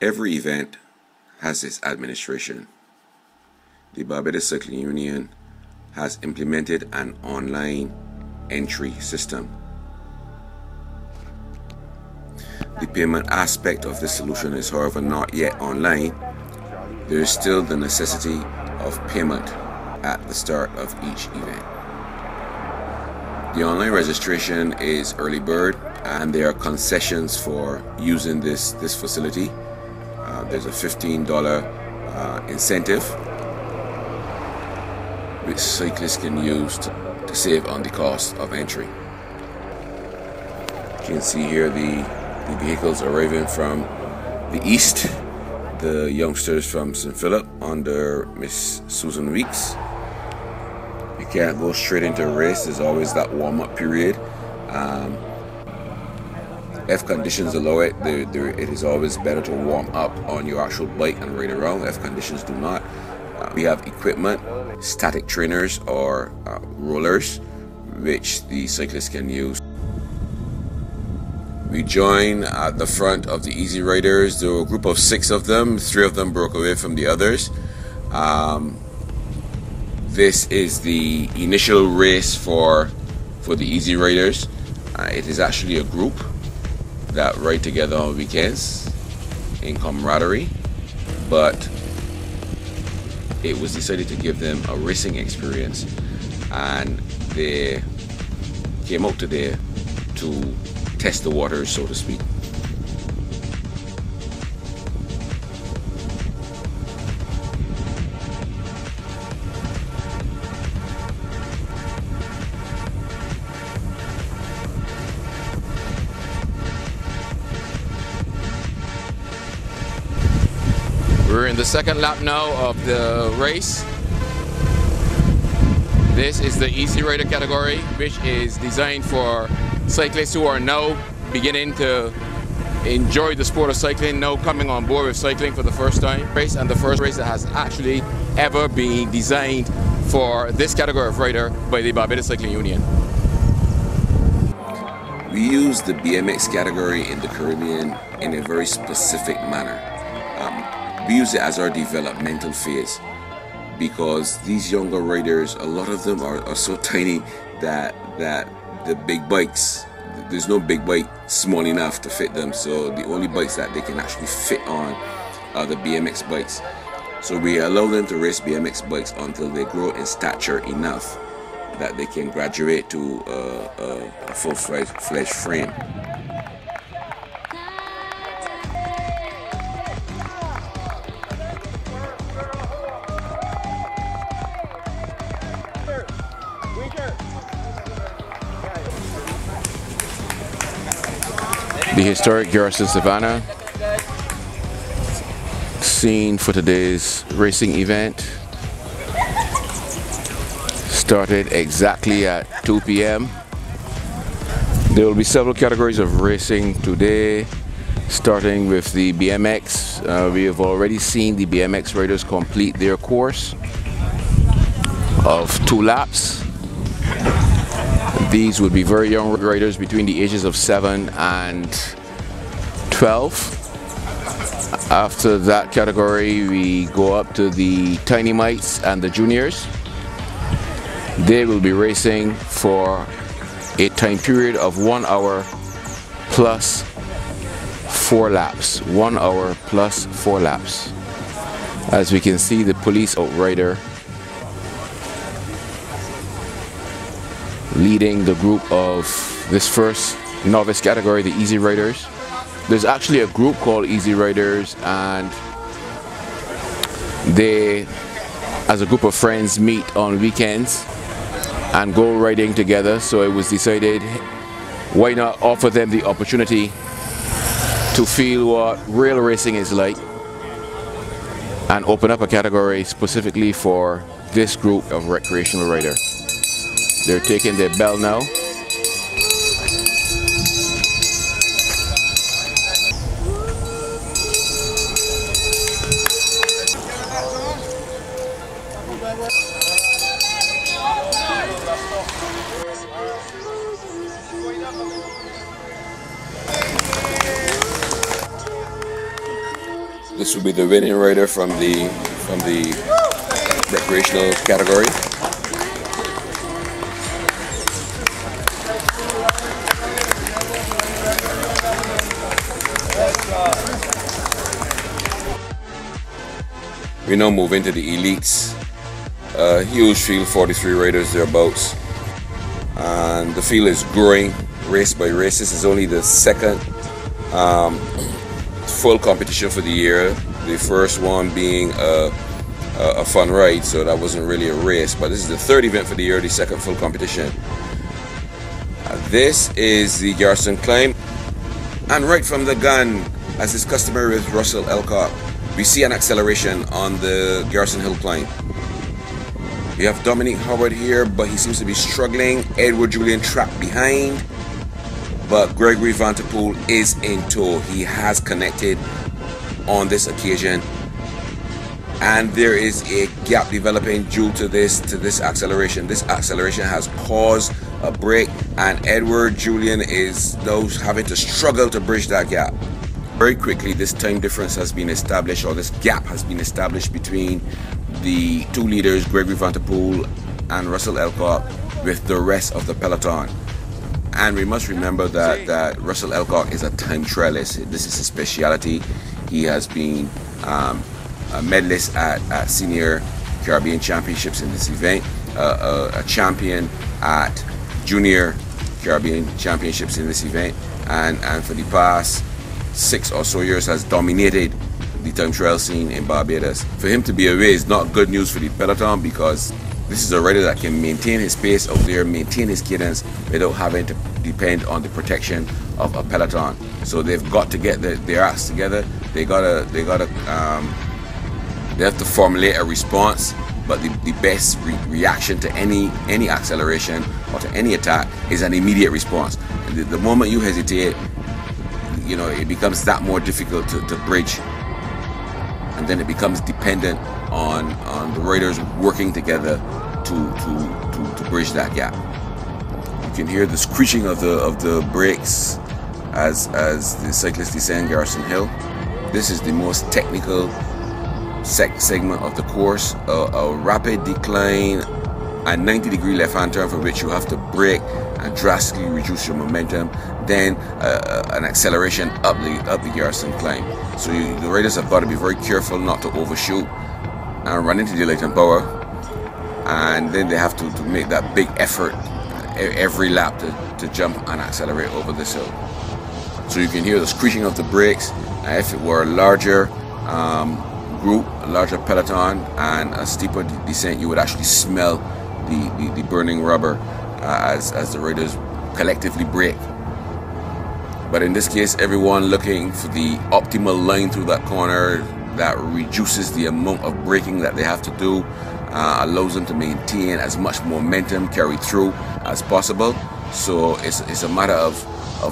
Every event has its administration. The Barbados Cycling Union has implemented an online entry system. The payment aspect of this solution is, however, not yet online. There is still the necessity of payment at the start of each event. The online registration is early bird, and there are concessions for using this facility. There's a $15 incentive which cyclists can use to save on the cost of entry. You can see here the vehicles arriving from the east, the youngsters from St. Philip under Miss Susan Weeks. You can't go straight into a race. There's always that warm-up period. If conditions allow it, it is always better to warm up on your actual bike and ride around. If conditions do not, we have equipment, static trainers or rollers, which the cyclists can use. We join at the front of the Easy Riders. There were a group of 6 of them. 3 of them broke away from the others. This is the initial race for the Easy Riders. It is actually a group that ride together on weekends in camaraderie, but it was decided to give them a racing experience, and they came out today to test the waters, so to speak. We're in the second lap now of the race. This is the Easy Rider category, which is designed for cyclists who are now beginning to enjoy the sport of cycling, now coming on board with cycling for the first time. And the first race that has actually ever been designed for this category of rider by the Barbados Cycling Union. We use the BMX category in the Caribbean in a very specific manner. We use it as our developmental phase, because these younger riders, a lot of them are so tiny that the big bikes, there's no big bike small enough to fit them, so the only bikes that they can actually fit on are the BMX bikes. So we allow them to race BMX bikes until they grow in stature enough that they can graduate to a full-fledged frame. The historic Garrison Savannah, scene for today's racing event, started exactly at 2 p.m. There will be several categories of racing today, starting with the BMX. We have already seen the BMX riders complete their course of 2 laps. These would be very young riders between the ages of 7 and 12. After that category, we go up to the Tiny Mites and the Juniors. They will be racing for a time period of 1 hour plus 4 laps. 1 hour plus 4 laps. As we can see, the police outrider leading the group of this first novice category, the Easy Riders. There's actually a group called Easy Riders, and they, as a group of friends, meet on weekends and go riding together. So it was decided, why not offer them the opportunity to feel what real racing is like and open up a category specifically for this group of recreational riders. They're taking their bell now. This will be the winning rider from the recreational category. We now move into the elites. Huge field, 43 riders thereabouts, and the field is growing race by race. This is only the second full competition for the year. The first one being a fun ride, so that wasn't really a race, but this is the third event for the year, the second full competition. This is the Garrison climb, and right from the gun, as is customary with Russell Elcock, we see an acceleration on the Garrison Hill climb. You have Dominic Howard here, but he seems to be struggling. Edward Julian trapped behind, but Gregory Van Der Poel is in tow. He has connected on this occasion, and there is a gap developing due to this acceleration. This acceleration has caused a break, and Edward Julian is now having to struggle to bridge that gap. Very quickly, this time difference has been established, or this gap has been established between the two leaders, Gregory Van Der Poel and Russell Elcock, with the rest of the peloton. And we must remember that Russell Elcock is a time trialist. This is his speciality. He has been a medalist at Senior Caribbean Championships in this event, a champion at Junior Caribbean Championships in this event, and for the past 6 or so years has dominated the time trial scene in Barbados. For him to be away is not good news for the peloton, because this is a rider that can maintain his pace out there, maintain his cadence without having to depend on the protection of a peloton. So they've got to get their acts together. They have to formulate a response, but the best reaction to any acceleration or to any attack is an immediate response. And the moment you hesitate, you know, it becomes that more difficult to bridge, and then it becomes dependent on the riders working together to bridge that gap. You can hear the screeching of the brakes as the cyclists descend Garrison Hill. This is the most technical segment of the course, a rapid decline, a 90-degree left-hand turn for which you have to brake and drastically reduce your momentum, then an acceleration up the Garrison climb. So the riders have got to be very careful not to overshoot and run into the light and power, and then they have to make that big effort every lap to jump and accelerate over this hill. So you can hear the screeching of the brakes. If it were a larger group, a larger peloton, and a steeper descent, you would actually smell the burning rubber as the riders collectively brake. But in this case, everyone looking for the optimal line through that corner that reduces the amount of braking that they have to do, allows them to maintain as much momentum carried through as possible. So it's a matter of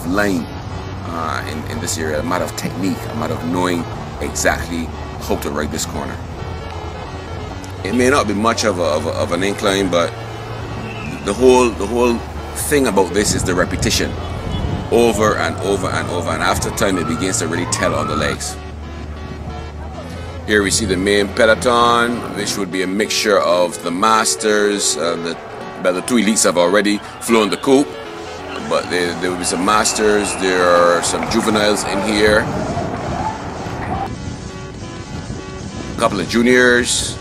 line in this area, a matter of technique, a matter of knowing exactly how to ride this corner. It may not be much of an incline, but the whole thing about this is the repetition, over and over and over, and after time it begins to really tell on the legs. Here we see the main peloton, which would be a mixture of the masters. The two elites have already flown the coupe, but there will be some masters. There are some juveniles in here, a couple of juniors,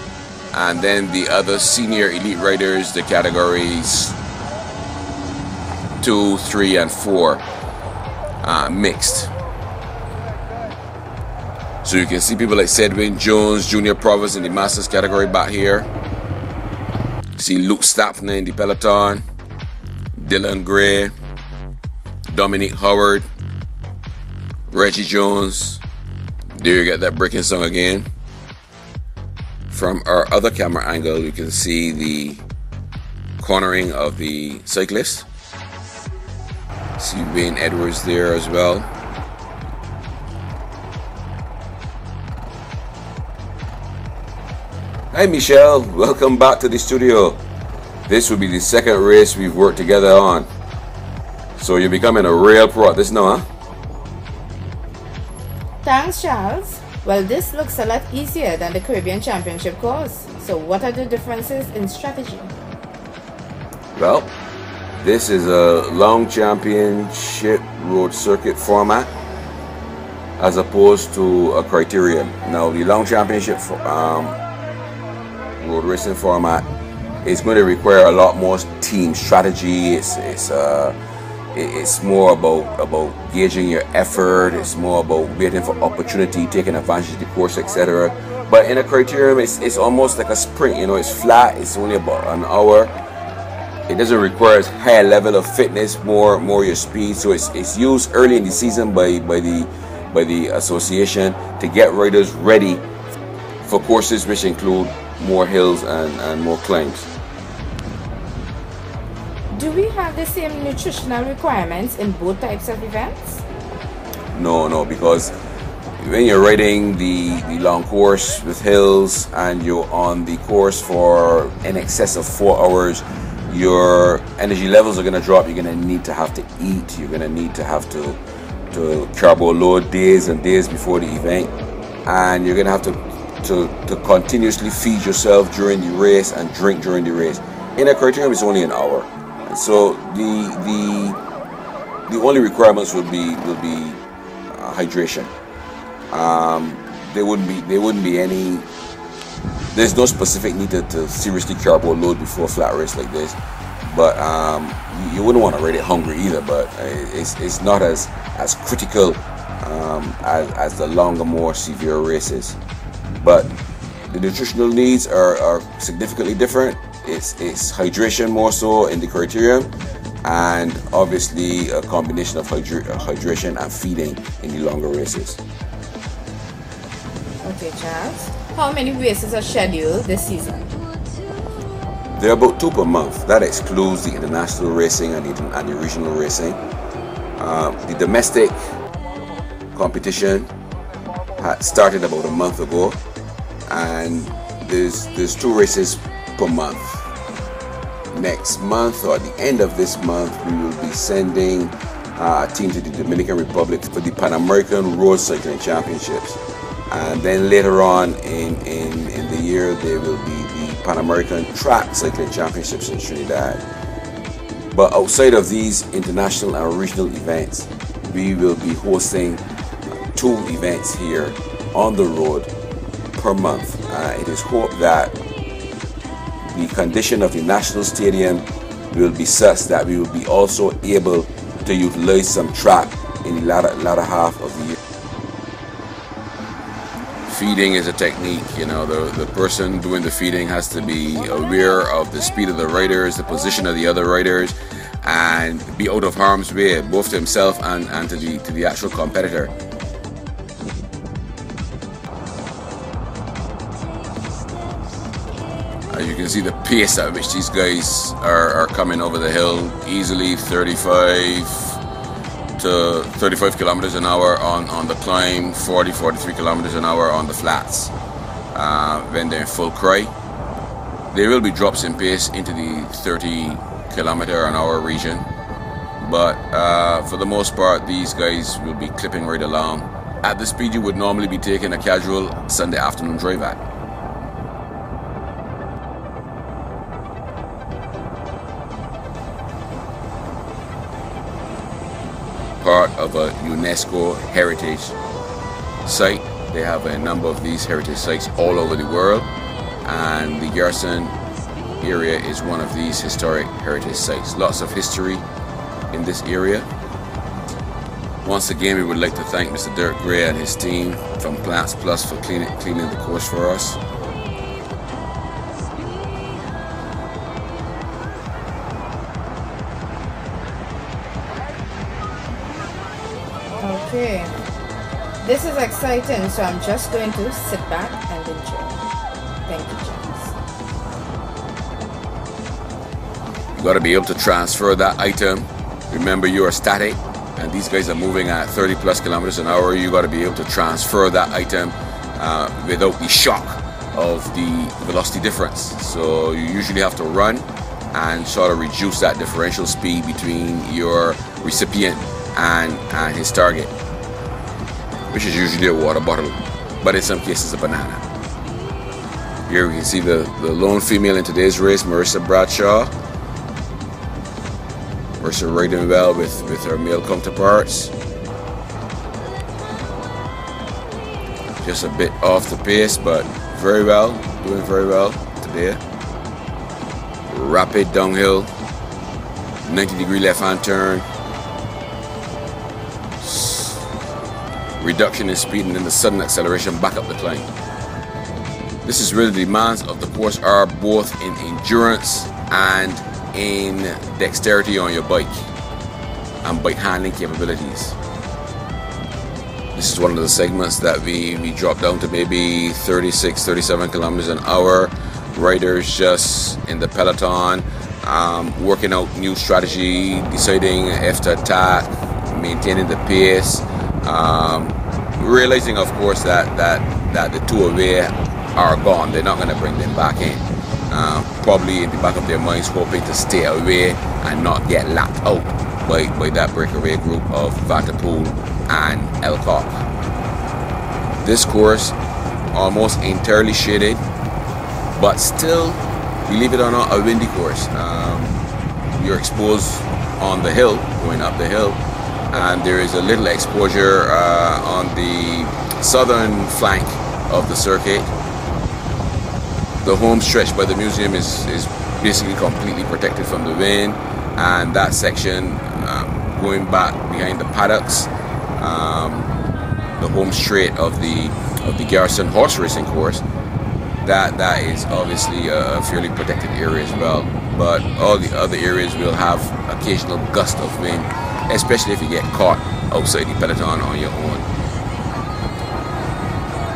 and then the other senior elite riders, the categories 2, 3, and 4, mixed. So you can see people like Sedwin Jones, Junior Provost in the Masters category back here. You see Luke Stapner in the peloton, Dylan Gray, Dominic Howard, Reggie Jones. There you get that breaking song again. From our other camera angle, you can see the cornering of the cyclist. See Wayne Edwards there as well. Hi Michelle, welcome back to the studio. This will be the second race we've worked together on. So you're becoming a real pro at this now, huh? Thanks, Charles. Well, this looks a lot easier than the Caribbean Championship course. So what are the differences in strategy? Well, this is a long championship road circuit format as opposed to a criterium. Now, the long championship road racing format is going to require a lot more team strategy. It's more about gauging your effort. It's more about waiting for opportunity, taking advantage of the course, etc. But in a criterium, it's almost like a sprint. You know, it's flat. It's only about an hour. It doesn't require a higher level of fitness, more your speed. So it's used early in the season by the association to get riders ready for courses which include more hills and more climbs. Do we have the same nutritional requirements in both types of events? No, because when you're riding the long course with hills and you're on the course for in excess of 4 hours, your energy levels are going to drop. You're going to need to have to eat. You're going to need to have to carbo load days and days before the event, and you're going to have to continuously feed yourself during the race and drink during the race. In a criterium, it's only an hour. So the only requirements would be hydration. There wouldn't be any. There's no specific need to seriously carbo load before a flat race like this. But you wouldn't want to ride it hungry either. But it's not as critical as the longer, more severe races. But the nutritional needs are significantly different. It's hydration more so in the criterium, and obviously a combination of hydration and feeding in the longer races. Okay, Charles. How many races are scheduled this season? There are about 2 per month. That excludes the international racing and the regional racing. The domestic competition had started about a month ago, and there's 2 races per month. Next month, or at the end of this month, we will be sending a team to the Dominican Republic for the Pan American Road Cycling Championships, and then later on in the year there will be the Pan American Track Cycling Championships in Trinidad. But outside of these international and regional events, we will be hosting 2 events here on the road per month. It is hoped that the condition of the national stadium will be such that we will be also able to utilize some track in the latter half of the year. Feeding is a technique. You know, the person doing the feeding has to be aware of the speed of the riders, the position of the other riders, and be out of harm's way, both to himself and to the actual competitor. As you can see the pace at which these guys are coming over the hill, easily 35 kilometers an hour on the climb, 43 kilometers an hour on the flats. When they're in full cry, there will be drops in pace into the 30 kilometer an hour region, but for the most part these guys will be clipping right along at the speed you would normally be taking a casual Sunday afternoon drive at. Part of a UNESCO heritage site. They have a number of these heritage sites all over the world, and the Garrison area is one of these historic heritage sites. Lots of history in this area. Once again, we would like to thank Mr. Dirk Gray and his team from Plants Plus for cleaning the course for us. Okay, this is exciting, so I'm just going to sit back and enjoy. Thank you, James. You got to be able to transfer that item. Remember, you are static, and these guys are moving at 30 plus kilometers an hour. You got to be able to transfer that item without the shock of the velocity difference. So you usually have to run and sort of reduce that differential speed between your recipient and his target, which is usually a water bottle. but in some cases a banana. Here we can see the lone female in today's race, Marissa Bradshaw. Marissa riding well with her male counterparts. Just a bit off the pace, but very well, doing very well today. Rapid downhill, 90-degree left-hand turn. Reduction in speed and then the sudden acceleration back up the climb. This is really the demands of the course are both in endurance and in dexterity on your bike and bike handling capabilities. This is one of the segments that we drop down to maybe 36, 37 kilometers an hour. Riders just in the peloton, working out new strategy, deciding if to attack, maintaining the pace, realizing of course that the two away are gone. They're not going to bring them back in. Probably in the back of their minds hoping to stay away and not get lapped out by that breakaway group of Vanderpool and Elcock. This course almost entirely shaded, but still, believe it or not, a windy course. You're exposed on the hill, going up the hill, and there is a little exposure on the southern flank of the circuit. The home stretch by the museum is basically completely protected from the wind, and that section going back behind the paddocks, the home straight of the Garrison horse racing course, that is obviously a fairly protected area as well. But all the other areas will have occasional gust of wind, especially if you get caught outside the peloton on your own.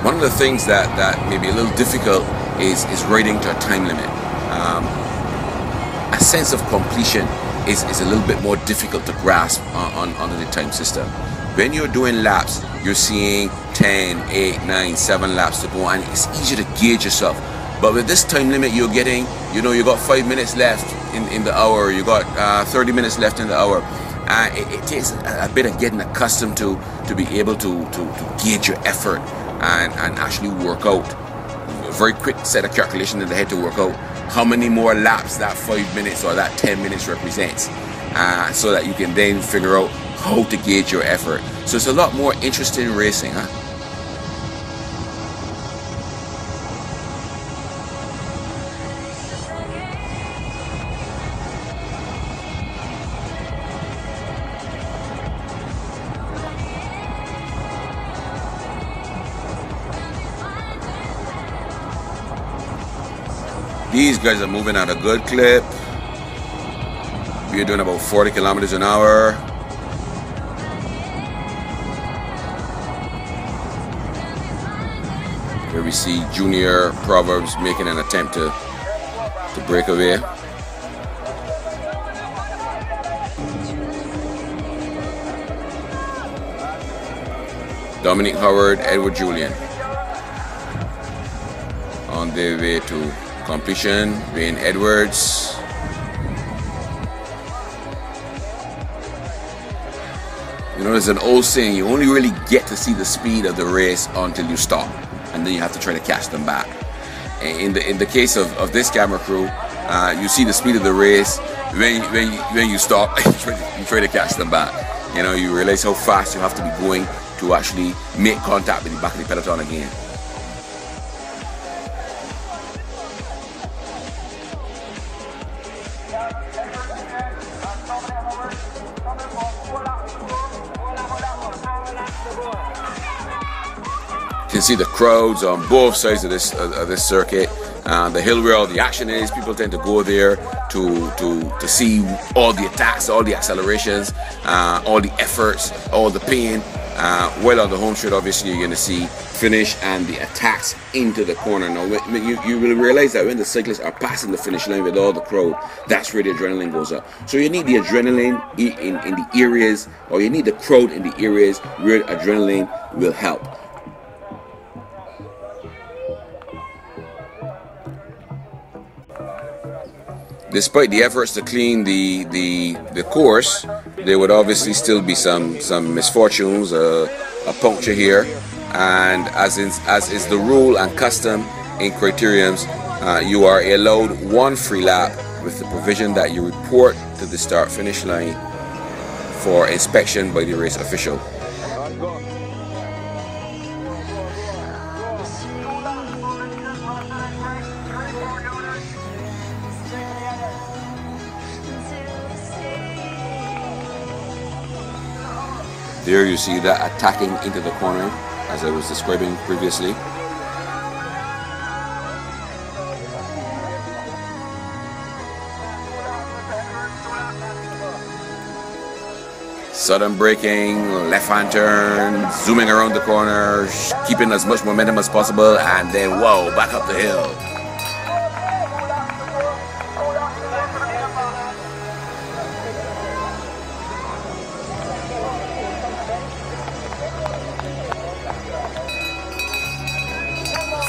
One of the things that may be a little difficult is riding to a time limit. A sense of completion is a little bit more difficult to grasp under the time system. When you're doing laps, you're seeing 10, 8, 9, 7 laps to go, and it's easy to gauge yourself. But with this time limit you're getting, you know, you got 5 minutes left in the hour, you got 30 minutes left in the hour. It takes a bit of getting accustomed to be able to gauge your effort and actually work out. A very quick set of calculations in the head to work out how many more laps that 5 minutes or that 10 minutes represents, so that you can then figure out how to gauge your effort. So it's a lot more interesting racing, huh? These guys are moving at a good clip. We're doing about 40 kilometers an hour. Here we see Junior Proverbs making an attempt to break away. Dominic Howard, Edward Julian on their way to completion. Wayne Edwards. You know, there's an old saying, you only really get to see the speed of the race until you stop, and then you have to try to catch them back. In the case of this camera crew, you see the speed of the race when you stop and you try to catch them back. You know, you realize how fast you have to be going to actually make contact with the back of the peloton again. You can see the crowds on both sides of this circuit. The hill where all the action is, people tend to go there to see all the attacks, all the accelerations, all the efforts, all the pain. While on the home straight, obviously, you're going to see finish and the attacks into the corner. Now, you will realize that when the cyclists are passing the finish line with all the crowd, that's where the adrenaline goes up. So you need the adrenaline in the areas, or you need the crowd in the areas where adrenaline will help. Despite the efforts to clean the course, there would obviously still be some misfortunes, a puncture here, and as is the rule and custom in criteriums, you are allowed one free lap with the provision that you report to the start-finish line for inspection by the race official. There you see that attacking into the corner as I was describing previously. Sudden braking, left-hand turn, zooming around the corner, keeping as much momentum as possible, and then whoa, back up the hill.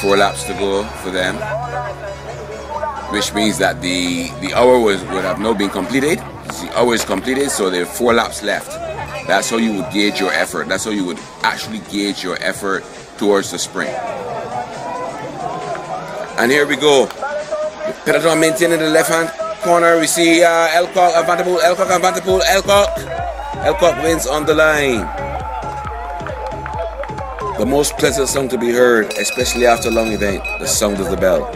Four laps to go for them, which means that the hour would have now been completed. The hour is completed, so there are 4 laps left. That's how you would gauge your effort. That's how you would actually gauge your effort towards the sprint. And here we go. The peloton maintaining the left-hand corner. We see Elcock and Vanderpool, Elcock and Vanderpool, Elcock. Elcock wins on the line. The most pleasant song to be heard, especially after a long event, the sound of the bell.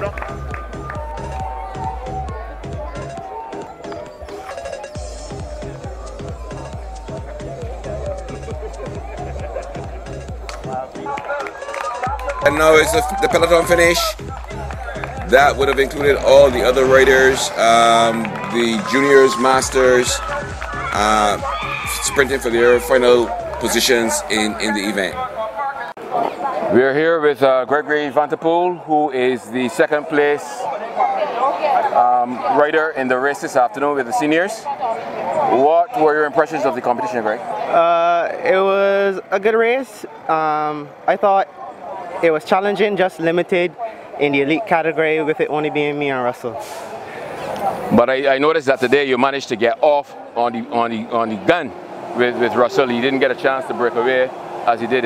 And now it's the peloton finish. That would have included all the other riders, the juniors, masters, sprinting for their final positions in the event. We are here with Gregory Vanderpool, who is the second place rider in the race this afternoon with the seniors. What were your impressions of the competition, Greg? It was a good race. I thought it was challenging, just limited in the elite category with it only being me and Russell. But I noticed that today you managed to get off on the gun with Russell. You didn't get a chance to break away as he did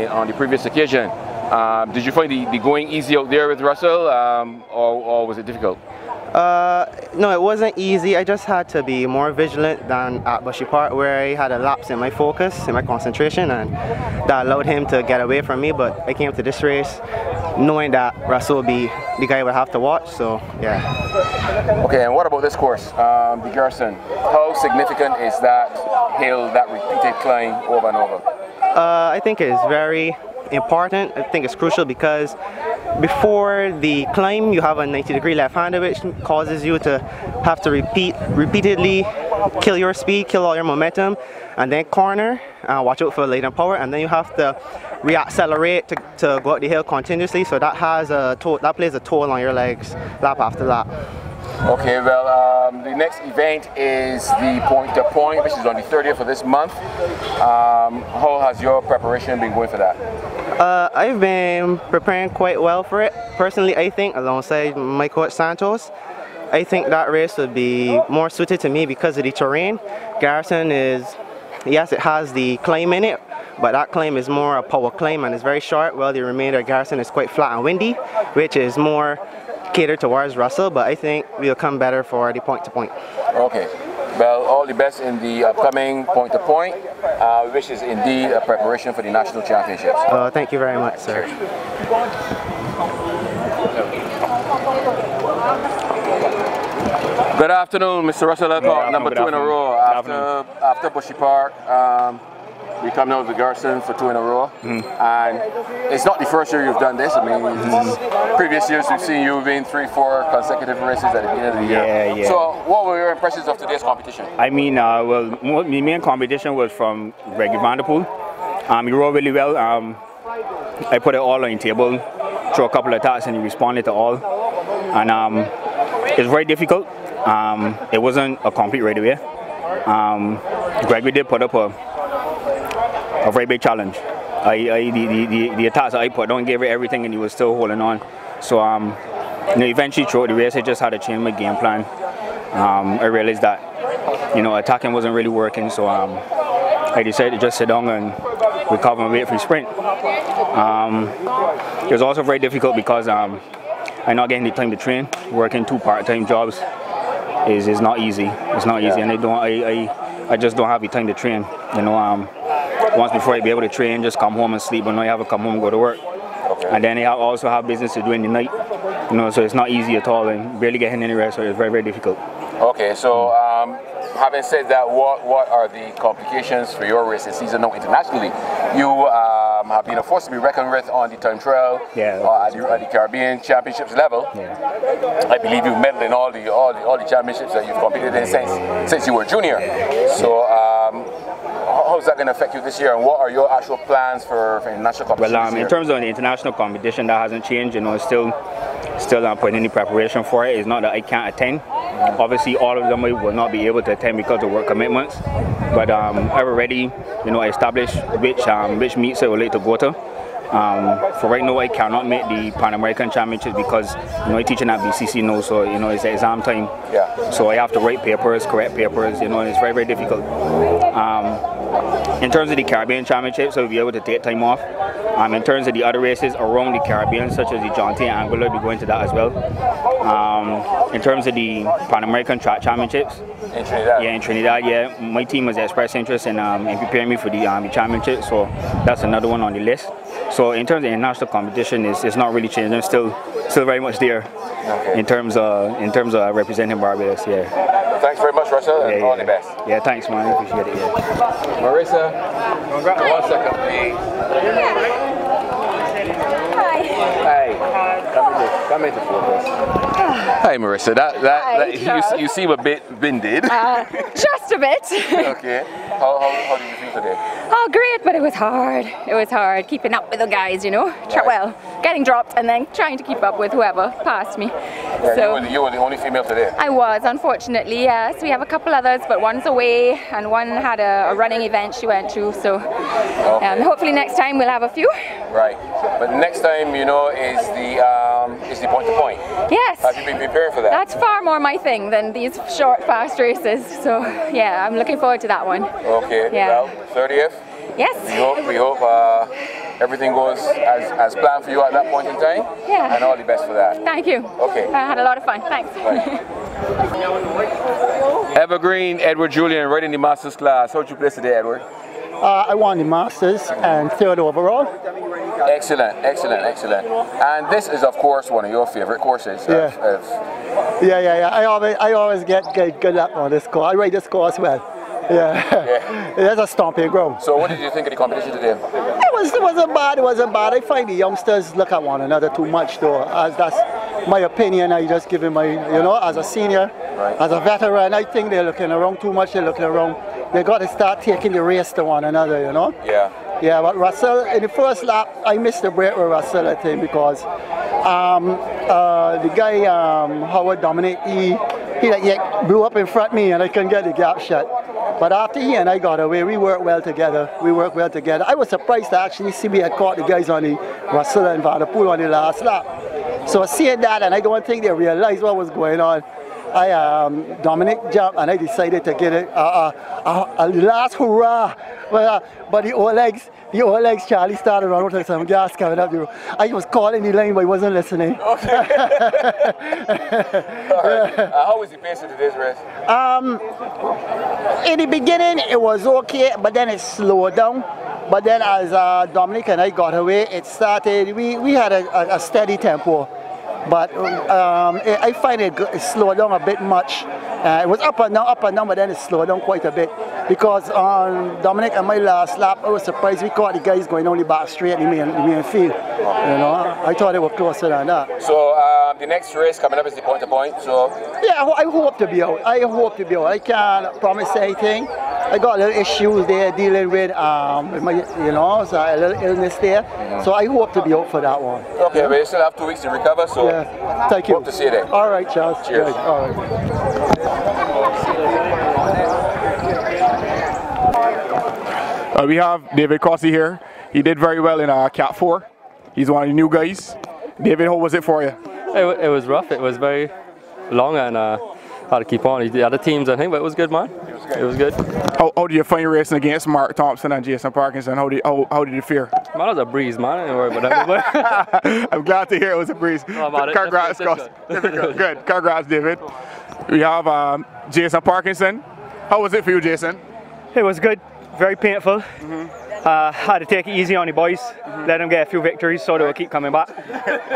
on the previous occasion. Did you find the going easy out there with Russell, or was it difficult? No, it wasn't easy. I just had to be more vigilant than at Bushy Park, where I had a lapse in my focus, in my concentration, and that allowed him to get away from me. But I came to this race knowing that Russell would be the guy I would have to watch, so yeah. Okay, and what about this course, the Garrison? How significant is that hill, that repeated climb over and over? I think it is very important. I think it's crucial because before the climb you have a 90-degree left-hander, which causes you to have to repeatedly kill your speed, kill all your momentum, and then corner, watch out for latent power, and then you have to reaccelerate to go up the hill continuously. So that has that plays a toll on your legs lap after lap. Okay, well, the next event is the Point to Point, which is on the 30th of this month. How has your preparation been going for that? I've been preparing quite well for it. Personally, I think, alongside my coach Santos, I think that race would be more suited to me because of the terrain. Garrison is, yes, it has the climb in it, but that climb is more a power climb and it's very short, while the remainder of Garrison is quite flat and windy, which is more catered towards Russell, but I think we'll come better for the Point to Point. Okay. Well, all the best in the upcoming Point to Point, which is indeed a preparation for the national championships. Thank you very much, sir. Good afternoon, Mr. Russell Elcock, number 2 in a row. After Bushy Park, we come now with the Garrison for 2 in a row, and it's not the first year you've done this. I mean, previous years we've seen you win 3-4 consecutive races at the end of the year. Yeah. So, what were your impressions of today's competition? I mean, well, the main competition was from Gregory Vanderpool. He rode really well. I put it all on the table, threw a couple of attacks, and he responded to all. And it's very difficult. It wasn't a complete right away. Gregory did put up a very big challenge. The attacks I put on gave it everything, and he was still holding on. So eventually throughout the race, I just had to change my game plan. I realized that attacking wasn't really working, so I decided to just sit down and recover my weight for sprint. It was also very difficult because I'm not getting the time to train. Working 2 part-time jobs is not easy. It's not easy, and I just don't have the time to train. You know, once before I be able to train, just come home and sleep, but now I have to come home and go to work. And then I also have business to do in the night. You know, so it's not easy at all, and barely getting any rest, so it's very, very difficult. Okay, so having said that, what are the complications for your racing season now internationally? You have been a force to be reckoned with on the time trial, at the Caribbean Championships level. I believe you've medaled in all the championships that you've competed in since you were junior. So how is that going to affect you this year, and what are your actual plans for international competition? Well, in terms of the international competition, that hasn't changed. You know, still not putting any preparation for it. It's not that I can't attend. Obviously, all of them I will not be able to attend because of work commitments. But I've already, you know, established which meets I would like to go to. For right now, I cannot make the Pan American Championships because, you know, I'm teaching at BCC now, so, you know, it's exam time. So I have to write papers, correct papers, you know, and it's very, very difficult. In terms of the Caribbean Championships, I'll be able to take time off. In terms of the other races around the Caribbean, such as the Jonty and Anguilla, I'll be going to that as well. In terms of the Pan American Track Championships, in Trinidad? Yeah, in Trinidad, my team has expressed interest in preparing me for the championships, so that's another one on the list. So in terms of international competition, it's not really changed. I'm still very much there in terms of representing Barbados. Yeah. Well, thanks very much, Russell, and all the best. Yeah, thanks, man. I appreciate it. Yeah. Marissa, 1 second, please. Hi. Come into focus. Hi, Marissa. That you seem a bit winded. Just a bit. Okay. How did you feel today? Oh, great, but it was hard. It was hard keeping up with the guys, you know. Right. Well, getting dropped and then trying to keep up with whoever passed me. Yeah, so you were the only female today. I was, unfortunately, yes. We have a couple others, but one's away, and one had a running event she went to. So hopefully next time we'll have a few. Right. But next time, you know, is the point to point. Yes. Have you been preparing for that? That's far more my thing than these short, fast races. So yeah, I'm looking forward to that one. Okay. Yeah. Well, 30th. Yes. We hope everything goes as planned for you at that point in time. Yeah. And all the best for that. Thank you. Okay. I had a lot of fun. Thanks. Evergreen, Edward Julian, right in the Masters class. How'd you place today, Edward? I won the Masters and 3rd overall. Excellent. And this is, of course, one of your favorite courses. Yeah. I always get good luck on this course. I ride this course well. Yeah. It's a stomping ground. So what did you think of the competition today? It wasn't bad. I find the youngsters look at one another too much though. As that's my opinion. I just give him my, you know, as a senior, as a veteran, I think they're looking around too much. They're looking around. They got to start taking the race to one another, you know. Yeah, but Russell, in the first lap, I missed the break with Russell, I think, because the guy, Howard Dominic, he blew up in front of me and I couldn't get the gap shut. But after he and I got away, we worked well together. I was surprised to actually see me had caught the guys on the Russell and Vanderpool on the last lap. So seeing that, and I don't think they realized what was going on, Dominic jumped and I decided to get a last hurrah. But the old legs, Charlie started running with some gas coming up. I was calling the line, but he wasn't listening. Okay. How was the pace of today's race? In the beginning, it was okay, but then it slowed down. But then as Dominic and I got away, it started, we had a steady tempo. But I find it slowed down a bit much. It was up and down, but then it slowed down quite a bit. Because on Dominic and my last lap, I was surprised we caught the guys going only back straight in the main field. You know, I thought they were closer than that. So the next race coming up is the point to point. So yeah, I hope to be out. I can't promise anything. I got a little issues there dealing with my, you know, so a little illness there. So I hope to be out for that one. Okay, but you still have 2 weeks to recover. So yeah, thank you. Hope to see you there. All right, Charles. Cheers. Good. All right. We have David Crossy here. He did very well in Cat 4. He's one of the new guys. David, how was it for you? It was rough. It was very long and had to keep on. The other teams, I think, but it was good, man. It was good. How did you find racing against Mark Thompson and Jason Parkinson? How did you feel? Man, it was a breeze, man. I didn't worry about that. I'm glad to hear it was a breeze. No, Congrats, good. Congrats, David. We have Jason Parkinson. How was it for you, Jason? It was good. Very painful. Had to take it easy on the boys. Let them get a few victories so they will keep coming back.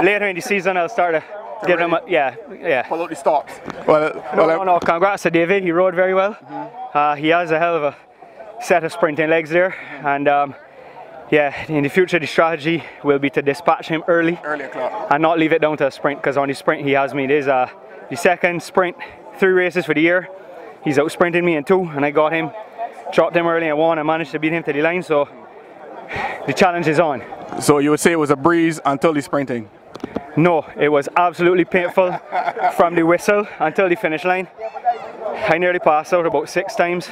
Later in the season, I'll start to give them pull out the stops. No. Congrats to David. He rode very well. He has a hell of a set of sprinting legs there, and in the future the strategy will be to dispatch him early and not leave it down to a sprint, because on the sprint he has me. There's the second sprint 3 races for the year. He's out sprinting me in 2, and I got him, dropped him early and won, and managed to beat him to the line, so the challenge is on. So you would say it was a breeze until the sprinting? No, it was absolutely painful from the whistle until the finish line. I nearly passed out about 6 times,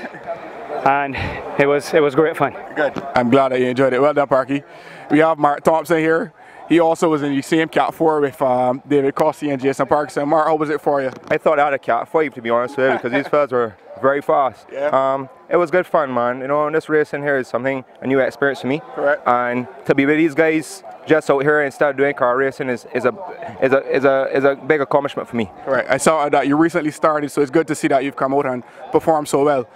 and it was great fun. Good. I'm glad that you enjoyed it. Well done, Parky. We have Mark Thompson here. He also was in the same Cat 4 with David Crossy and Jason Parkinson. Mark, how was it for you? I thought I had a Cat 5, to be honest with you, because these fellas were very fast. Yeah. It was good fun, man. You know, this racing here is something, a new experience for me. Correct. And to be with these guys just out here instead of doing car racing is a big accomplishment for me. Correct. I saw that you recently started, so it's good to see that you've come out and performed so well.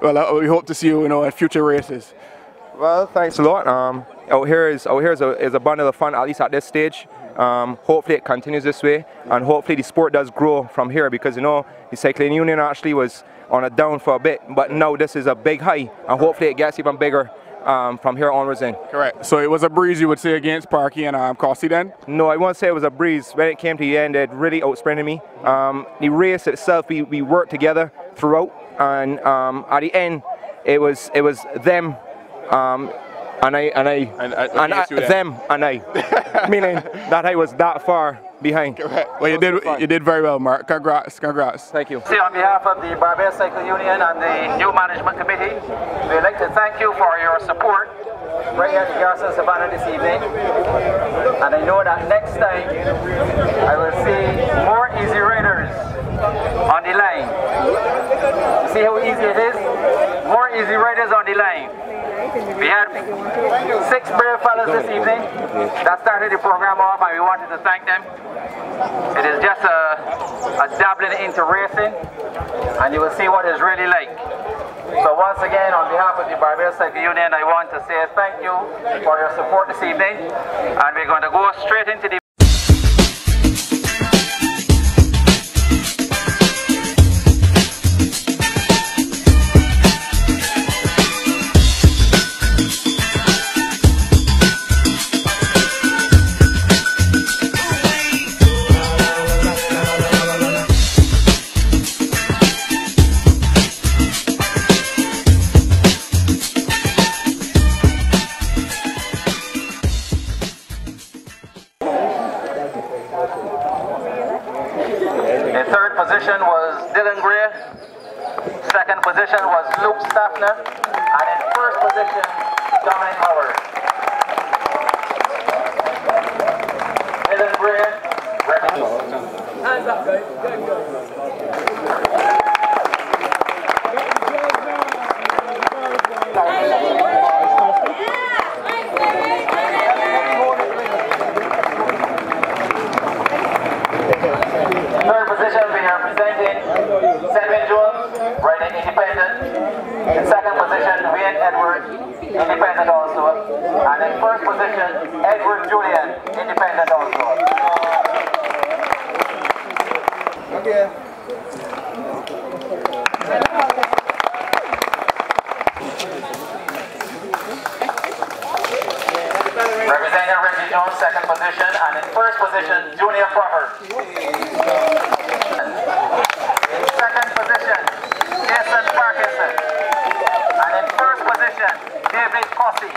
Well, we hope to see you, in future races. Well, thanks a lot. Out here is a bundle of fun, at least at this stage. Hopefully it continues this way, and hopefully the sport does grow from here, because the cycling union actually was on a down for a bit, but now this is a big high, and hopefully it gets even bigger from here onwards in. Correct. So it was a breeze, you would say, against Parky and Crossy then? No, I won't say it was a breeze. When it came to the end, it really outsprinted me. The race itself, we worked together throughout, and at the end, it was them. And I, meaning that I was that far behind. Correct. Well, you did very well, Mark. Congrats. Thank you. On behalf of the Barbados Cycle Union and the new management committee, we'd like to thank you for your support right here at Garrison Savannah this evening. And I know that next time I will see more easy riders on the line. You see how easy it is? More easy riders on the line. We had 6 brave fellas this evening that started the program off, and we wanted to thank them. It is just a dabbling into racing, and you will see what it's really like. So once again, on behalf of the Barbados Cycle Union, I want to say thank you for your support this evening, and we're going to go straight into the position was Luke Staffner, and in first position, Dominic Howard. Dylan Gray, hands up, guys. Third position, we are presenting Selvin Jones, riding independent. In second position, Wayne Edward, independent also. And in first position, Edward Julian, independent also. Okay. Representing Reggie Jones, second position, and in first position, Junior Proper. Second position, Jason Parkinson, and in first position, David Crossy.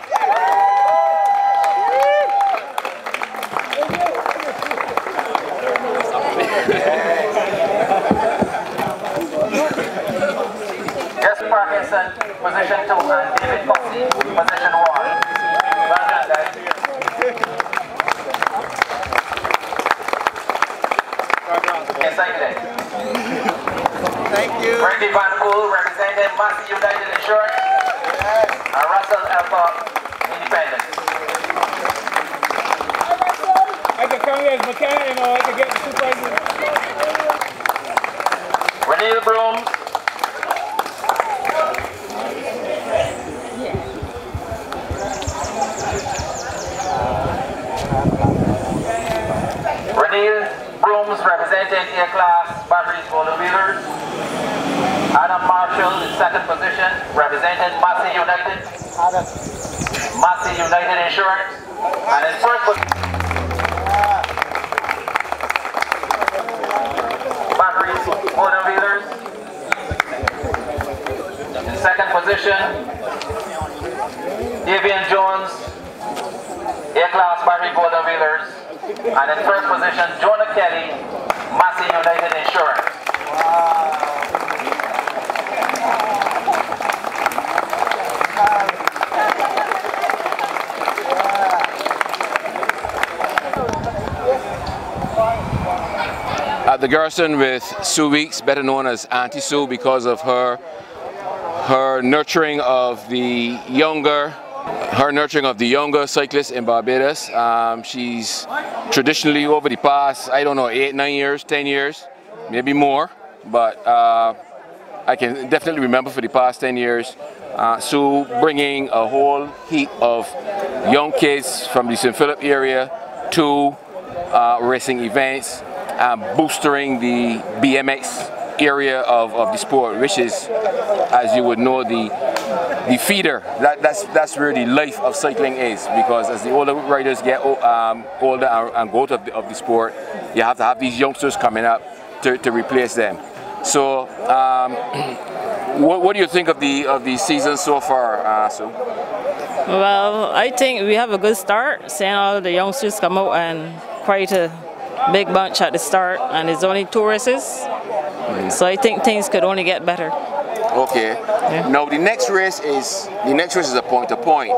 Jason Parkinson, position 2, and David Crossy, position 1. Well done, guys. Excited. Thank you. Randy Van Poel representing Massey United Insurance, and Russell Alpha Independent. I can come here as mechanic, I can get the supervisor. Renee Brooms. Renee Brooms representing A-Class Batteries Motor Wheelers. Adam Marshall in second position representing Massey United. Massey United Insurance. And in first position, Batteries Motor Wheelers. In second position, Davian Jones, A-Class Battery Motor Wheelers. And in first position, Jonah Kelly, Massey United Insurance. At the Garrison with Sue Weeks, better known as Auntie Sue, because of her nurturing of the younger cyclists in Barbados. She's traditionally, over the past, I don't know, 8, 9 years, 10 years, maybe more, but I can definitely remember for the past 10 years, Sue bringing a whole heap of young kids from the St. Philip area to racing events, boosting the BMX area of the sport, which is, as you would know, the feeder. That's where the life of cycling is, because as the older riders get older and go out of the sport, you have to have these youngsters coming up to replace them. So what do you think of the season so far, Sue? Well, I think we have a good start, seeing all the youngsters come out, and quite a big bunch at the start, and it's only 2 races. So I think things could only get better. Okay. Yeah. Now the next race is a point to point.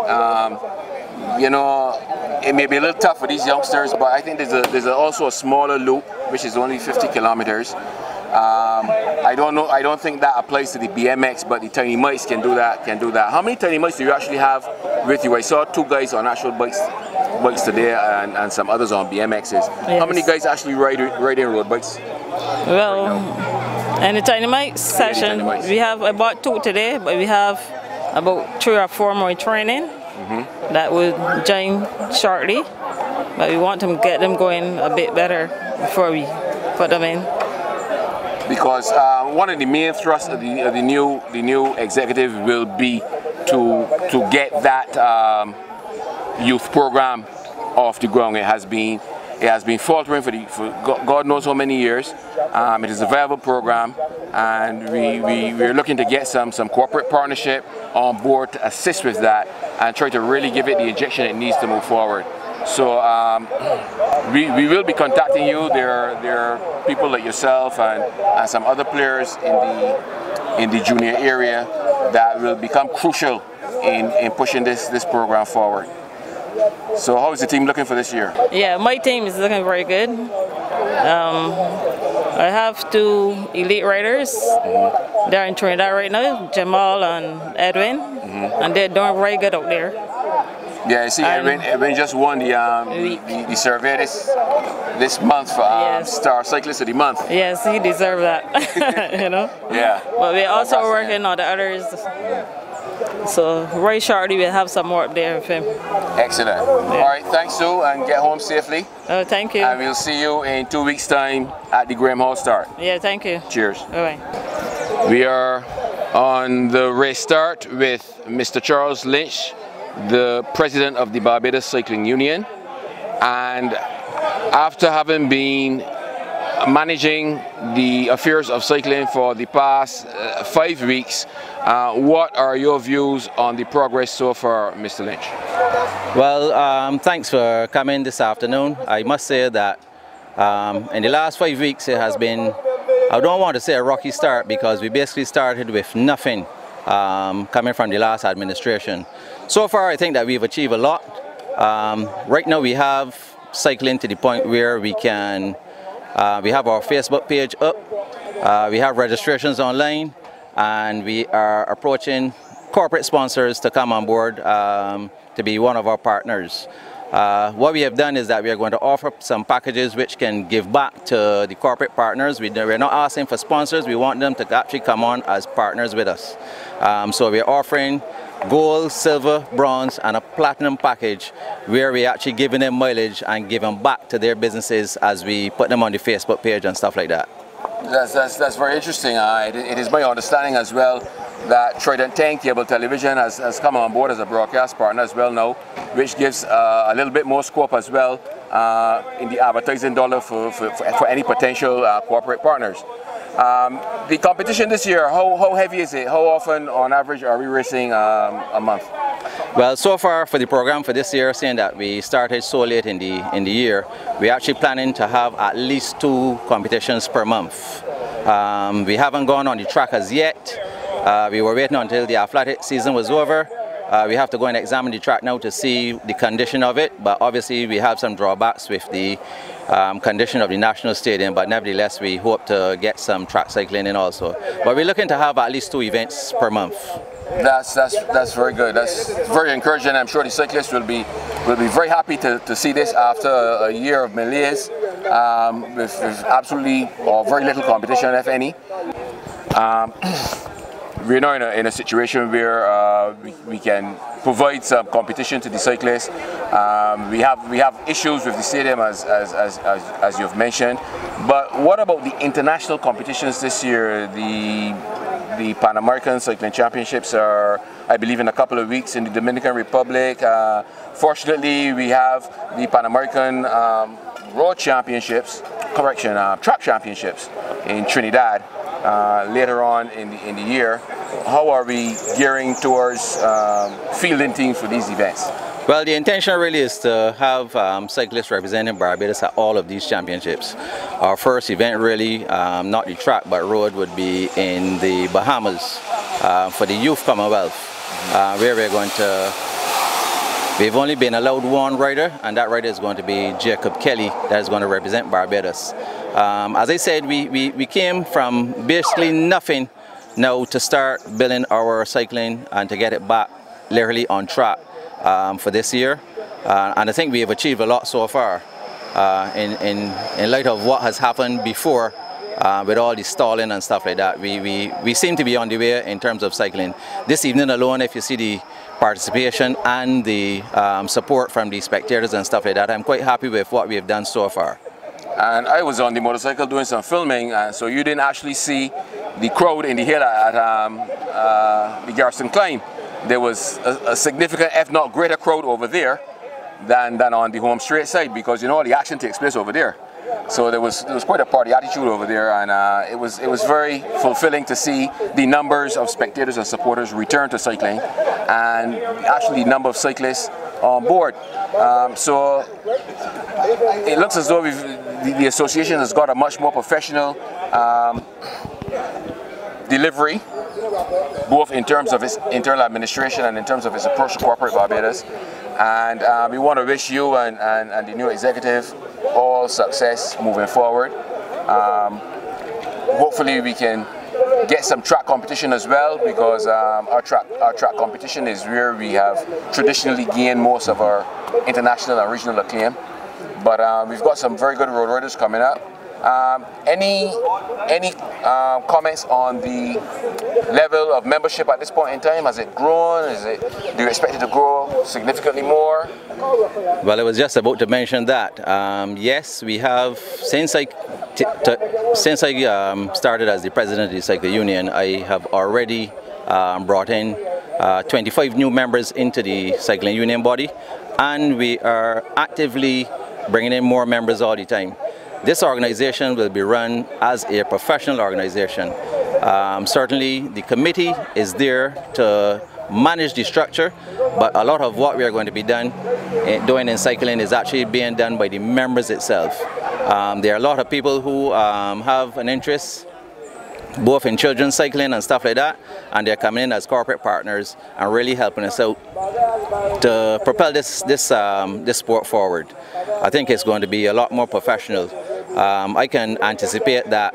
You know, it may be a little tough for these youngsters, but I think there's also a smaller loop, which is only 50 kilometers. I don't think that applies to the BMX, but the tiny mice can do that. How many tiny mice do you actually have with you? I saw 2 guys on actual bikes today, and some others on BMXs. Yes. How many guys actually riding road bikes? Well, in the tiny mice session, we have about 2 today, but we have about 3 or 4 more training that will join shortly. But we want to get them going a bit better before we put them in. Because one of the main thrusts of the new executive will be to get that youth program off the ground. It has been faltering for God knows how many years. It is a viable program, and we're looking to get some corporate partnership on board to assist with that and try to really give it the injection it needs to move forward. So we will be contacting you. There are people like yourself and some other players in the junior area that will become crucial in pushing this program forward. So how is the team looking for this year? Yeah, my team is looking very good. I have 2 elite riders. They're in Trinidad right now, Jamal and Edwin, and they're doing very good out there. Yeah, I see Edwin just won the survey this month for Star Cyclist of the Month. Yes, he deserves that, you know. Yeah. But we're also working on the others. So very shortly we'll have some more up there with him. Excellent. Yeah. All right, thanks Sue, and get home safely. Oh, thank you. And we'll see you in 2 weeks' time at the Graham Hall start. Yeah, thank you. Cheers. Bye. We are on the race start with Mr. Charles Lynch, the president of the Barbados Cycling Union, and after having been managing the affairs of cycling for the past 5 weeks, what are your views on the progress so far, Mr. Lynch? Well, thanks for coming this afternoon. I must say that in the last 5 weeks it has been, I don't want to say a rocky start, because we basically started with nothing coming from the last administration. So far I think that we've achieved a lot. Right now we have cycling to the point where we can we have our Facebook page up, we have registrations online, and we are approaching corporate sponsors to come on board to be one of our partners. What we have done is that we are going to offer some packages which can give back to the corporate partners. We're not asking for sponsors, we want them to actually come on as partners with us. So we're offering gold, silver, bronze and a platinum package where we're actually giving them mileage and giving back to their businesses as we put them on the Facebook page and stuff like that. That's very interesting. It is my understanding as well that Trident 10 Cable Television has come on board as a broadcast partner as well now, which gives a little bit more scope as well in the advertising dollar for any potential corporate partners. The competition this year, how heavy is it? How often on average are we racing a month? Well, so far for the program for this year, seeing that we started so late in the year, we're actually planning to have at least 2 competitions per month. We haven't gone on the track as yet. We were waiting until the athletic season was over. We have to go and examine the track now to see the condition of it, but obviously we have some drawbacks with the condition of the National Stadium, but nevertheless we hope to get some track cycling in also. But we're looking to have at least 2 events per month. That's very good. That's very encouraging. I'm sure the cyclists will be very happy to see this after a year of malaise with absolutely or very little competition, if any. We're now in a situation where we can provide some competition to the cyclists. We have issues with the stadium as you've mentioned. But what about the international competitions this year? The Pan American Cycling Championships are, I believe, in a couple of weeks in the Dominican Republic. Fortunately, we have the Pan American Road Championships, Track Championships in Trinidad later on in the year. How are we gearing towards fielding teams for these events? Well, the intention really is to have cyclists representing Barbados at all of these championships. Our first event really, not the track but road, would be in the Bahamas for the Youth Commonwealth, where we're going to, we've only been allowed 1 rider, and that rider is going to be Jacob Kelly, that is going to represent Barbados. As I said, we came from basically nothing now to start building our cycling and to get it back literally on track for this year, and I think we have achieved a lot so far in light of what has happened before with all the stalling and stuff like that. We seem to be on the way in terms of cycling. This evening alone, if you see the participation and the support from the spectators and stuff like that, I'm quite happy with what we have done so far. And I was on the motorcycle doing some filming, so you didn't actually see the crowd in the hill at the Garrison climb. There was a significant, if not greater, crowd over there than on the home straight side, because you know the action takes place over there. So there was quite a party attitude over there, and it was very fulfilling to see the numbers of spectators and supporters return to cycling, and actually the number of cyclists on board. So it looks as though the association has got a much more professional delivery, both in terms of its internal administration and in terms of its approach to corporate Barbados. And we want to wish you and the new executive all success moving forward. Hopefully we can get some track competition as well, because our track competition is where we have traditionally gained most of our international and regional acclaim. But we've got some very good road riders coming up. Any comments on the level of membership at this point in time? Has it grown? Do you expect it to grow significantly more? Well, I was just about to mention that. Yes, we have, since I started as the president of the Cycle Union, I have already brought in 25 new members into the Cycling Union body, and we are actively bringing in more members all the time. This organization will be run as a professional organization. Certainly the committee is there to manage the structure, but a lot of what we are going to be doing in cycling is actually being done by the members itself. There are a lot of people who have an interest both in children's cycling and stuff like that, and they're coming in as corporate partners and really helping us out to propel this sport forward. I think it's going to be a lot more professional. I can anticipate that,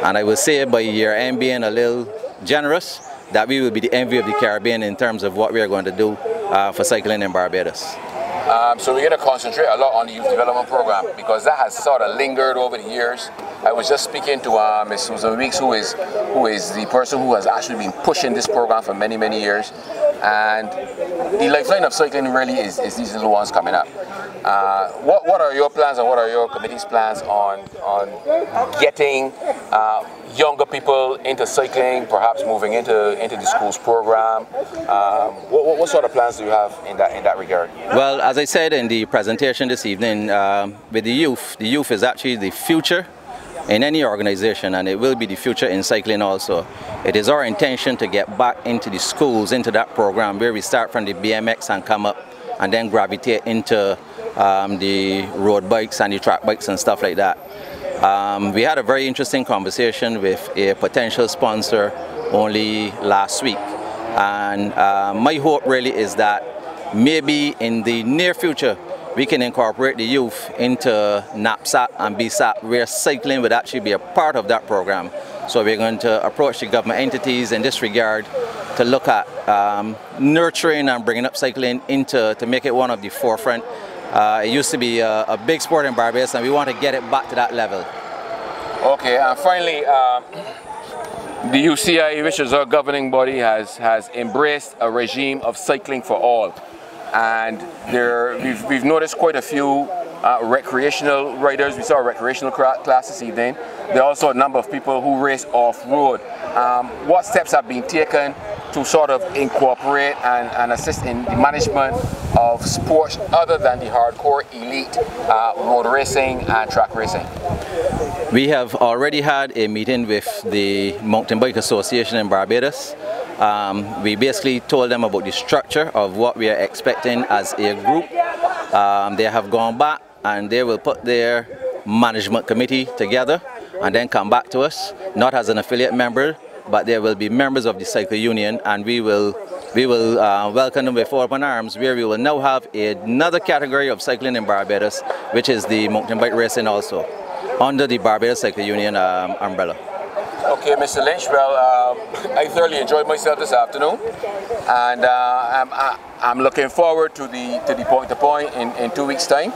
and I will say by year end being a little generous that we will be the envy of the Caribbean in terms of what we are going to do for cycling in Barbados. So we're going to concentrate a lot on the youth development program because that has sort of lingered over the years. I was just speaking to Ms. Susan Weeks, who is the person who has actually been pushing this program for many, many years. And the lifeline of cycling really is these little ones coming up. What are your plans and what are your committee's plans on getting younger people into cycling, perhaps moving into the school's program? What sort of plans do you have in that regard? Well, as I said in the presentation this evening, with the youth is actually the future in any organization, and it will be the future in cycling also. It is our intention to get back into the schools, into that program where we start from the BMX and come up and then gravitate into the road bikes and the track bikes and stuff like that. We had a very interesting conversation with a potential sponsor only last week, and my hope really is that maybe in the near future we can incorporate the youth into NAPSAT and BSAT, where cycling would actually be a part of that program. So we're going to approach the government entities in this regard to look at nurturing and bringing up cycling to make it one of the forefront. It used to be a big sport in Barbados, and we want to get it back to that level. Okay, and finally, the UCI, which is our governing body, has embraced a regime of cycling for all. And we've noticed quite a few recreational riders. We saw a recreational class this evening. There are also a number of people who race off-road. What steps have been taken to sort of incorporate and assist in the management of sports other than the hardcore elite road racing and track racing? We have already had a meeting with the Mountain Bike Association in Barbados. We basically told them about the structure of what we are expecting as a group. They have gone back and they will put their management committee together and then come back to us, not as an affiliate member, but there will be members of the cycle union, and we will welcome them with open arms, where we will now have another category of cycling in Barbados, which is the mountain bike racing also, under the Barbados Cycle Union umbrella. Okay, Mr. Lynch, well, I thoroughly enjoyed myself this afternoon, and I'm looking forward to the point-to-point in 2 weeks' time.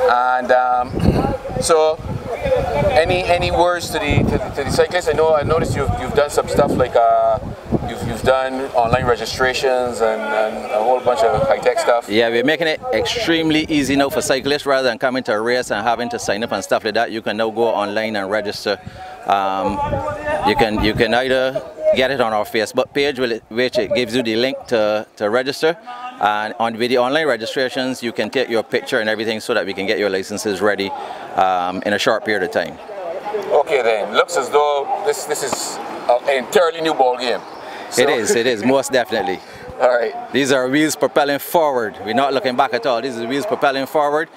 And so, any words to the cyclists? I noticed you've done some stuff like you've done online registrations and a whole bunch of high-tech stuff. Yeah, we're making it extremely easy now for cyclists. Rather than coming to a race and having to sign up and stuff like that, you can now go online and register. You can either get it on our Facebook page, which it gives you the link to register, and with the online registrations you can take your picture and everything so that we can get your licenses ready in a short period of time. Okay then, looks as though this is an entirely new ball game. So. It is, most definitely. All right. These are wheels propelling forward. We're not looking back at all. These are wheels propelling forward.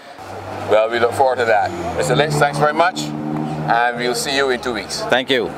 Well, we look forward to that. Mr. Lynch, thanks very much, and we'll see you in 2 weeks. Thank you.